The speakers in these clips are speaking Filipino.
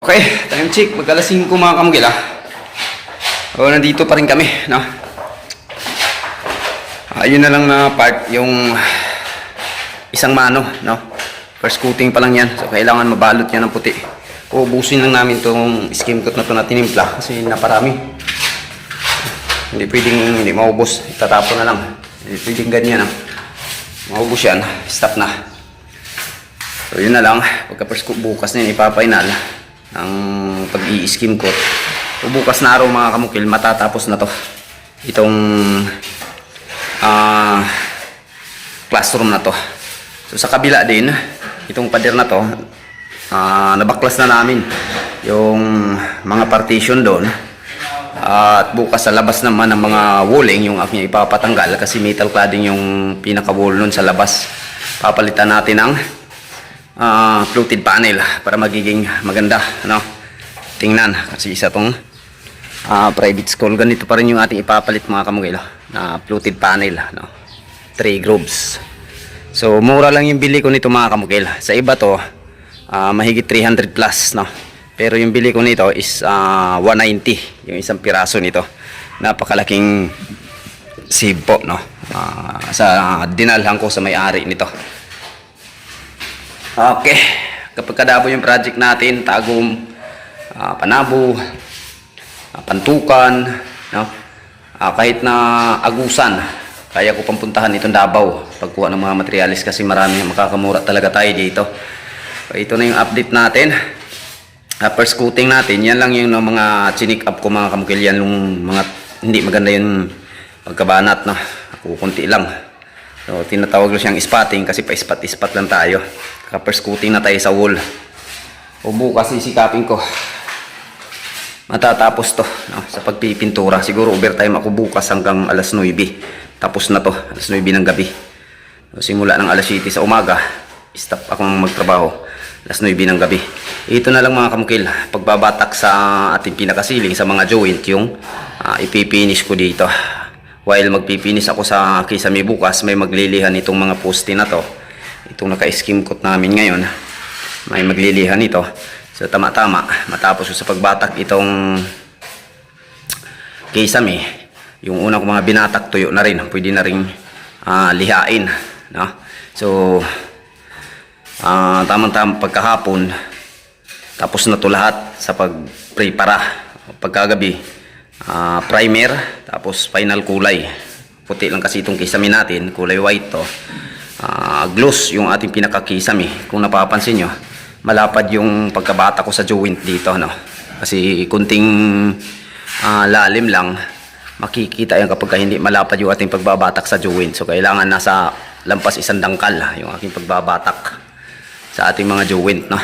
Okay, time check. Mag-alas 5 mga kamugil O, nandito pa rin kami, no? Ayun na lang na part, yung isang mano, no? First coating pa lang yan. So, kailangan mabalot yan ng puti. Uubusin lang namin itong skim coat na ito na tinimpla kasi naparami. Hindi pwedeng hindi maubos. Itatapon na lang. Hindi pwedeng ganyan, maubos yan. Stop na. So, yun na lang. Pagka first coat bukas na yun, ipapainal ang pag-i-skim coat. So, bukas na araw mga kamukil, matatapos na to itong classroom na to. So sa kabila din, itong pader na to, nabaklas na namin yung mga partition doon. At bukas sa labas naman ng mga walling yung aking ipapatanggal kasi metal cladding yung pinaka-wall nun sa labas. Papalitan natin ang fluted panel para magiging maganda, no? Tingnan kasi isa tong private school. Ganito pa rin yung ating ipapalit mga kamugil na fluted panel, no? 3 grooves. So mura lang yung bili ko nito mga kamugil. Sa iba to mahigit 300 plus, no? Pero yung bili ko nito is 190 yung isang piraso nito. Napakalaking save po, no? Sa dinalhan ko sa may-ari nito. Okay, kapag kadabo yung project natin, Tagum, Panabo, Pantukan, no? Kahit na Agusan, kaya ko pampuntahan itong Davao pagkuha ng mga materialis kasi marami makakamura talaga tayo dito. So, ito na yung update natin. First coating natin, yan lang yung mga chinik up ko mga kamukil, yan yung mga hindi maganda yung pagkabanat, no? Kukunti lang. So tinatawag ko siyang spotting kasi pa-spot lang tayo. First coating na tayo sa wall. O bukas isikapin ko matatapos to, no? Sa pagpipintura. Siguro overtime ako bukas hanggang alas 9. Tapos na to, alas 9 ng gabi. So, simula ng alas 7 sa umaga, stop akong magtrabaho alas 9 ng gabi. Ito na lang mga kamukil, pagbabatak sa ating pinakasiling sa mga joint yung ipipinish ko dito. While magpipinis ako sa kisame bukas, may maglilihan itong mga poste na to. Itong naka-skim coat namin ngayon, may maglilihan ito. So tama-tama, matapos ko sa pagbatak itong kisame, yung unang mga binatak tuyo na rin, pwede na rin lihain, no? So tamang-tama pagkahapon, tapos na to lahat sa pagprepara. Pagkagabi, primer, tapos final kulay. Puti lang kasi itong kisame natin, kulay white to. Gloss yung ating pinakakisame. Kung napapansin nyo, malapad yung pagkabata ko sa joint dito, no? Kasi kunting lalim lang, makikita yan kapag hindi malapad yung ating pagbabatak sa joint. So kailangan nasa lampas isang dangkal yung aking pagbabatak sa ating mga joint, no?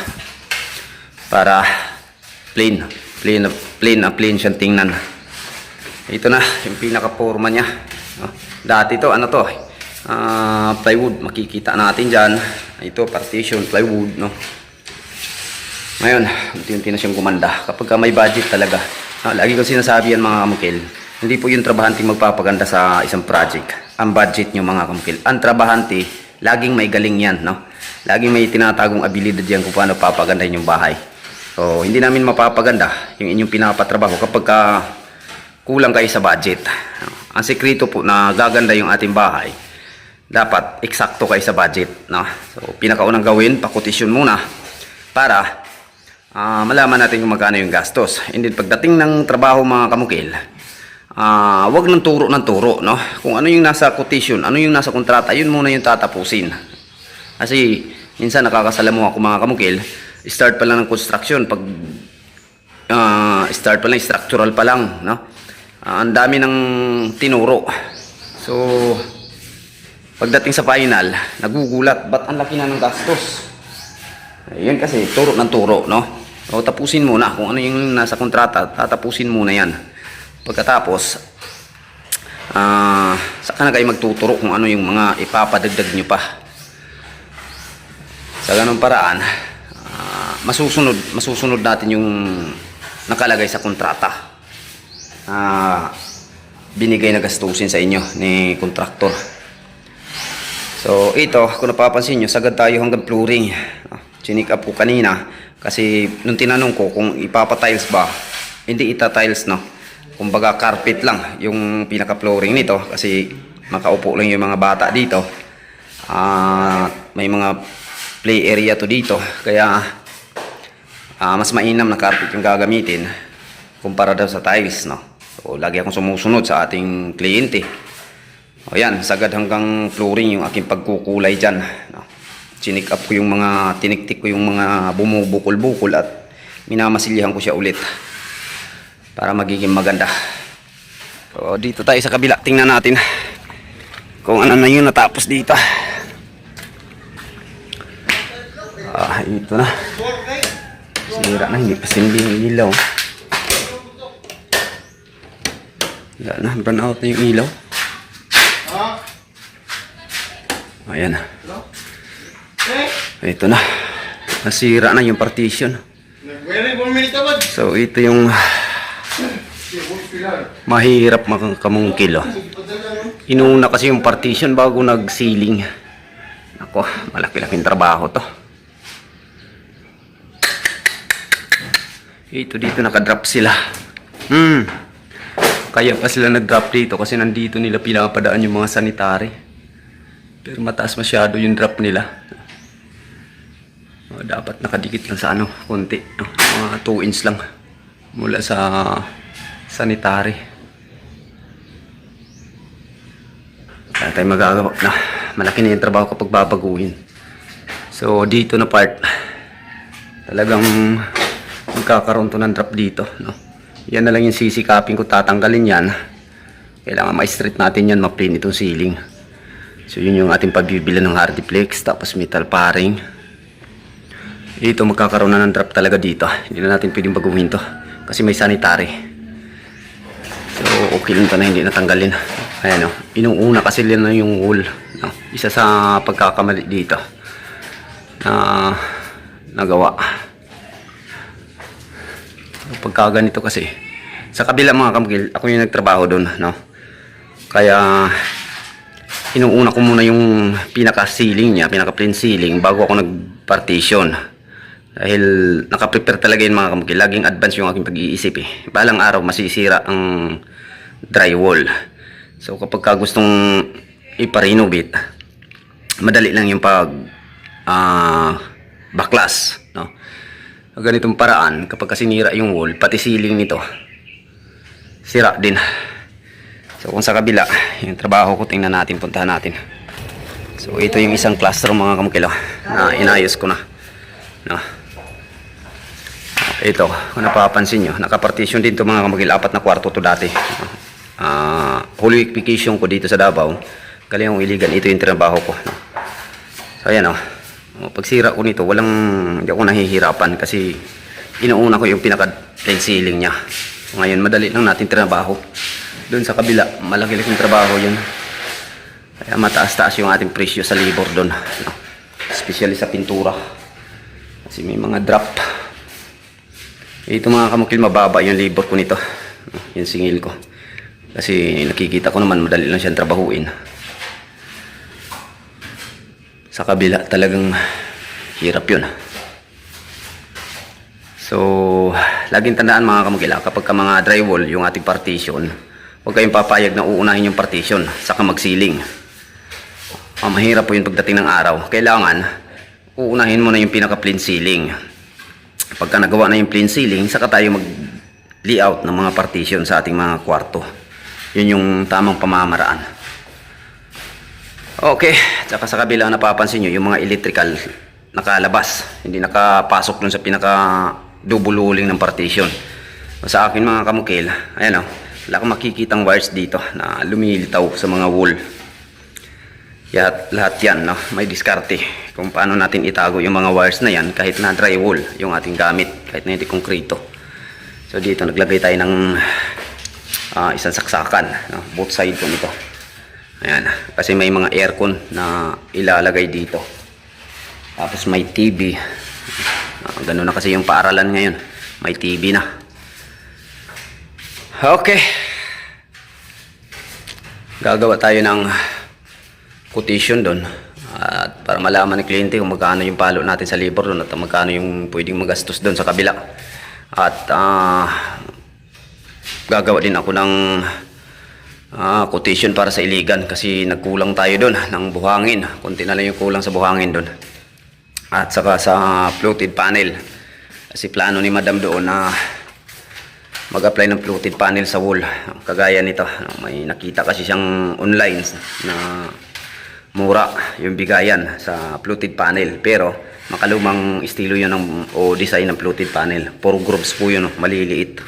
Para plain siyang tingnan. Ito na yung pinaka-forma niya, no? Dati to ano to, plywood, makikita natin dyan. Ito partition, plywood, no? Ngayon unti-unti na siyang gumanda kapag may budget talaga. Lagi ko sinasabi yan mga kamukil, hindi po yung trabahante magpapaganda sa isang project. Ang budget nyo mga kamukil, ang trabahante laging may galing yan, no? Laging may tinatagong abilidad yan kung paano papagandahin yung bahay. So hindi namin mapapaganda yung inyong pinapatrabaho kapag kulang kayo sa budget. Ang sekreto po na gaganda yung ating bahay, dapat eksakto kayo sa budget, no? So pinakaunang gawin, pakotisyon muna para malaman natin kung magkano yung gastos. And then pagdating ng trabaho mga kamukil, wag ng turo, no? Kung ano yung nasa quotation, ano yung nasa kontrata, yun muna yung tatapusin. Kasi minsan nakakasalamuha ako mga kamukil, start pa lang ng construction, pag start pa lang, structural pa lang, no? Ang dami ng tinuro. So pagdating sa final, nagugulat, ba't ang laki na ng gastos? Yan kasi turo ng turo, no? O tapusin muna kung ano yung nasa kontrata, tatapusin muna yan. Pagkatapos saka na kayo magtuturo kung ano yung mga ipapadagdag nyo pa. Sa ganung paraan, masusunod natin yung nakalagay sa kontrata. Binigay na gastusin sa inyo ni kontraktor. So ito, kung napapansin nyo, sagad tayo hanggang flooring. Chinik up ko kanina Kasi nung tinanong ko kung ipapa-tiles ba, hindi ita-tiles, no. Kumbaga carpet lang yung pinaka-flooring nito kasi makaupo lang yung mga bata dito. May mga play area to dito, kaya mas mainam na carpet yung gagamitin kumpara daw sa tiles, no. So lagi akong sumusunod sa ating kliyente. O yan, sagad hanggang flooring yung aking pagkukulay dyan, no. Chinik up ko yung mga, tiniktik ko yung mga bumubukol-bukol at minamasilyahan ko siya ulit para magiging maganda. So dito tayo sa kabila, tingnan natin kung ano na yung natapos dito. Ito na, sira na, hindi pa sindi yung ilaw. Wala na, burn out na yung ilaw. Ayan na. Ito na, nasira na yung partition. So ito yung mahirap makamungkil, oh. Inuna kasi yung partition bago nag-ceiling. Ako, malaki-laking trabaho to. Ito dito nakadrop sila. Kaya pa sila nag-drop dito kasi nandito nila pinapadaan yung mga sanitary. Pero mataas masyado yung drop nila. Dapat nakadikit lang sa konti, mga 2 inch lang mula sa sanitary. Kaya tayo magagawa na, malaki na yung trabaho kapag babaguhin. So dito na part talagang magkakaroon to ng drop dito, no? Yan na lang yung sisikapin ko, tatanggalin yan. Kailangan ma-straight natin yan, ma-plain itong ceiling. So yun yung ating pagbibilan ng hardiplex, tapos metal paring. Ito magkakaroon na ng drop talaga dito. Hindi na natin pwedeng baguhin to kasi may sanitary. So okay lang to na hindi natanggalin. Ayan, inuuna kasi nila yung wall, no? Isa sa pagkakamali dito na nagawa. Pagka ganito kasi sa kabila mga kamukil, ako yung nagtrabaho doon, no? Kaya inuuna ko muna yung pinaka ceiling niya, pinaka plain ceiling bago ako nag-partition. Dahil nakaprepare talaga yun mga kamukil. Laging advance yung aking pag-iisip, eh. Balang araw masisira ang drywall. So kapag gustong ipa-renovate, madali lang yung pag baklas, no? Ganitong paraan, kapag sinira yung wall, pati ceiling nito sira din. So kung sa kabila yung trabaho ko, tingnan natin, puntahan natin. So ito yung isang classroom mga kamukil, na inayos ko na, no? Ito, kung napapansin nyo, nakapartition din to mga kamukil. 4 na kwarto to dati. Holy week vacation ko dito sa Davao, Kalayong Iligan, ito yung trabaho ko, no? So ayan, pagsira ko nito, hindi ako nahihirapan kasi inuuna ko yung pinaka-plain ceiling nya. Ngayon madali lang natin trabaho. Doon sa kabila, malaki-laking trabaho yun. Kaya mataas-taas yung ating presyo sa labor doon, no? Especially sa pintura kasi may mga drop. Ito mga kamukil, mababa yung labor ko nito, no? Yung singil ko kasi nakikita ko naman madali lang siyang trabahuin. Sa kabila talagang hirap yun. So laging tandaan mga kamukil, kapag ka mga drywall yung ating partition, huwag kayong papayag na uunahin yung partition saka mag-ceiling. Mahirap po yung pagdating ng araw. Kailangan uunahin mo na yung pinaka-plain ceiling. Pagka nagawa na yung plain ceiling, saka tayo mag-layout ng mga partition sa ating mga kwarto. Yun yung tamang pamamaraan. Okay, saka sa kabila napapansin nyo yung mga electrical nakalabas, hindi nakapasok dun sa pinaka-double ng partition. Sa akin mga kamukil, ayan, wala kang makikitang wires dito na lumilitaw sa mga wall. Lahat yan, no? May diskarte kung paano natin itago yung mga wires na yan kahit na drywall yung ating gamit, kahit na hindi konkreto. So dito naglagay tayo ng isang saksakan, no? Both side ko nito. Ayan, kasi may mga aircon na ilalagay dito. Tapos may TV. Ganun na kasi yung paaralan ngayon. May TV na. Okay. Gagawa tayo ng quotation doon at para malaman ng kliyente kung magkano yung palo natin sa labor doon at magkano yung pwedeng magastos doon sa kabila. At gagawa din ako ng quotation para sa iligan kasi nagkulang tayo doon ng buhangin. Konti na lang yung kulang sa buhangin doon. At saka sa fluted panel. Kasi plano ni Madam doon na mag-apply ng fluted panel sa wall. Kagaya nito. May nakita kasi siyang online na mura yung bigayan sa fluted panel. Pero makalumang estilo yun o design ng fluted panel. Puro grooves po yun, maliliit.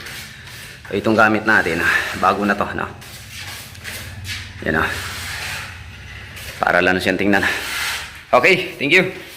Itong gamit natin, bago na to. No? Yan o. Para lang siyang tingnan. Okay, thank you.